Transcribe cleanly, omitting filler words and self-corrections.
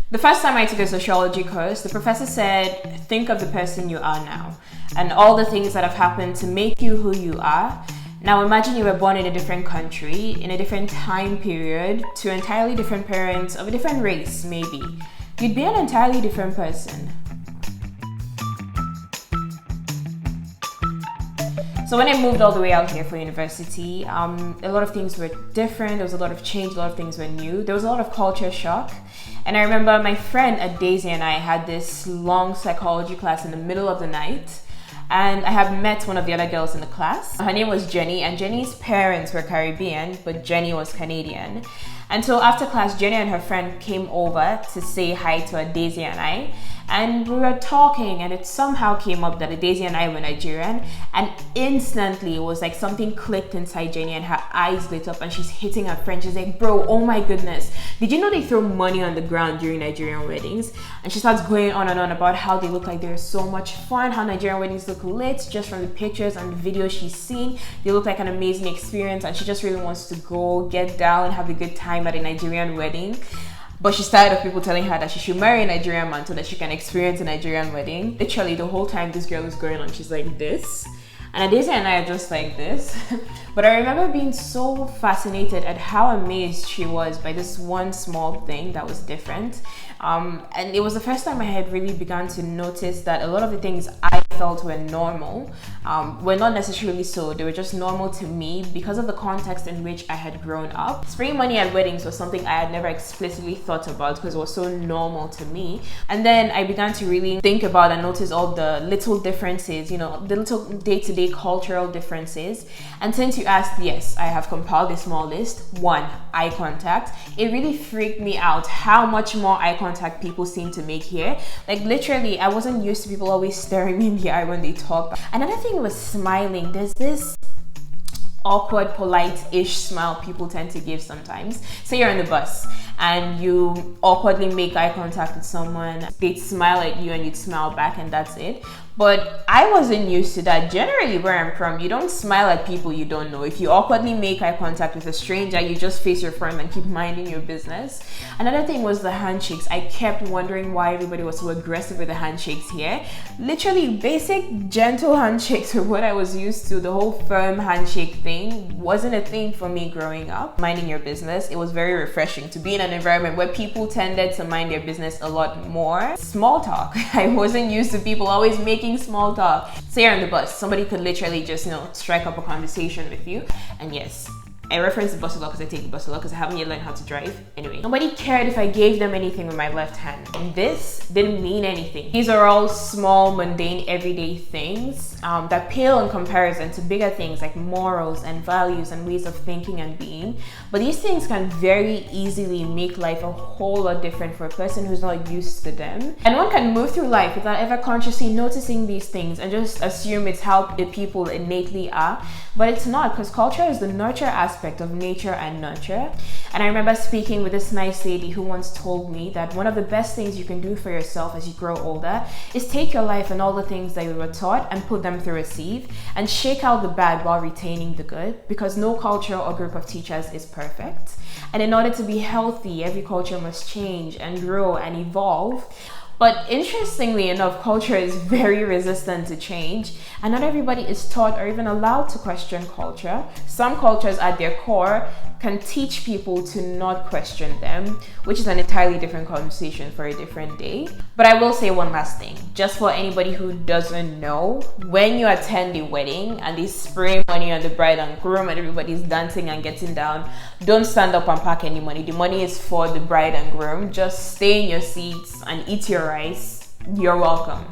The first time I took a sociology course, the professor said, think of the person you are now and all the things that have happened to make you who you are. Now imagine you were born in a different country, in a different time period, to entirely different parents of a different race, maybe. You'd be an entirely different person. So when I moved all the way out here for university, a lot of things were different. There was a lot of change, a lot of things were new. There was a lot of culture shock. And I remember my friend Daisy and I had this long psychology class in the middle of the night. And I had met one of the other girls in the class. Her name was Jenny, and Jenny's parents were Caribbean, but Jenny was Canadian. And so after class, Jenny and her friend came over to say hi to Daisy and I. And we were talking, and it somehow came up that Daisy and I were Nigerian, and instantly it was like something clicked inside Jenny and her eyes lit up and she's hitting her friend. She's like, bro, oh my goodness, did you know they throw money on the ground during Nigerian weddings? And she starts going on and on about how they look like they're so much fun, how Nigerian weddings look lit just from the pictures and the videos she's seen. They look like an amazing experience, and she just really wants to go get down, have a good time at a Nigerian wedding. But she's tired of people telling her that she should marry a Nigerian man so that she can experience a Nigerian wedding. Literally, the whole time this girl is going on, she's like this. And Daisy and I are just like this. But I remember being so fascinated at how amazed she was by this one small thing that was different. And it was the first time I had really begun to notice that a lot of the things I felt were normal were not necessarily so. They were just normal to me because of the context in which I had grown up. Spraying money at weddings was something I had never explicitly thought about because it was so normal to me. And then I began to really think about and notice all the little differences, you know, the little day-to-day cultural differences. And since you asked, yes, I have compiled a small list. 1, eye contact. It really freaked me out how much more eye contact people seem to make here. Like literally, I wasn't used to people always staring me in the eye when they talk. Another thing was smiling. There's this awkward, polite-ish smile people tend to give sometimes. Say you're on the bus and you awkwardly make eye contact with someone, they'd smile at you and you'd smile back, and that's it. But I wasn't used to that. Generally, where I'm from, you don't smile at people you don't know. If you awkwardly make eye contact with a stranger, you just face your friend and keep minding your business. Another thing was the handshakes. I kept wondering why everybody was so aggressive with the handshakes here. Literally, basic, gentle handshakes were what I was used to. The whole firm handshake thing wasn't a thing for me growing up. Minding your business, it was very refreshing to be in an environment where people tended to mind their business a lot more. Small talk. I wasn't used to people always making small talk. Say you're on the bus, somebody could literally just, strike up a conversation with you. And yes, I reference the bus a lot because I take the bus a lot because I haven't yet learned how to drive. Anyway, nobody cared if I gave them anything with my left hand. And this didn't mean anything. These are all small, mundane, everyday things that pale in comparison to bigger things like morals and values and ways of thinking and being. But these things can very easily make life a whole lot different for a person who's not used to them. And one can move through life without ever consciously noticing these things and just assume it's how the people innately are. But it's not, because culture is the nurture aspect of nature and nurture. And I remember speaking with this nice lady who once told me that one of the best things you can do for yourself as you grow older is take your life and all the things that you were taught and put them through a sieve and shake out the bad while retaining the good, because no culture or group of teachers is perfect. And in order to be healthy, every culture must change and grow and evolve. But interestingly enough, culture is very resistant to change, and not everybody is taught or even allowed to question culture. Some cultures at their core can teach people to not question them, which is an entirely different conversation for a different day. But I will say one last thing, just for anybody who doesn't know, when you attend a wedding and they spray money on the bride and groom and everybody's dancing and getting down, don't stand up and pack any money. The money is for the bride and groom. Just stay in your seats and eat your rice. You're welcome.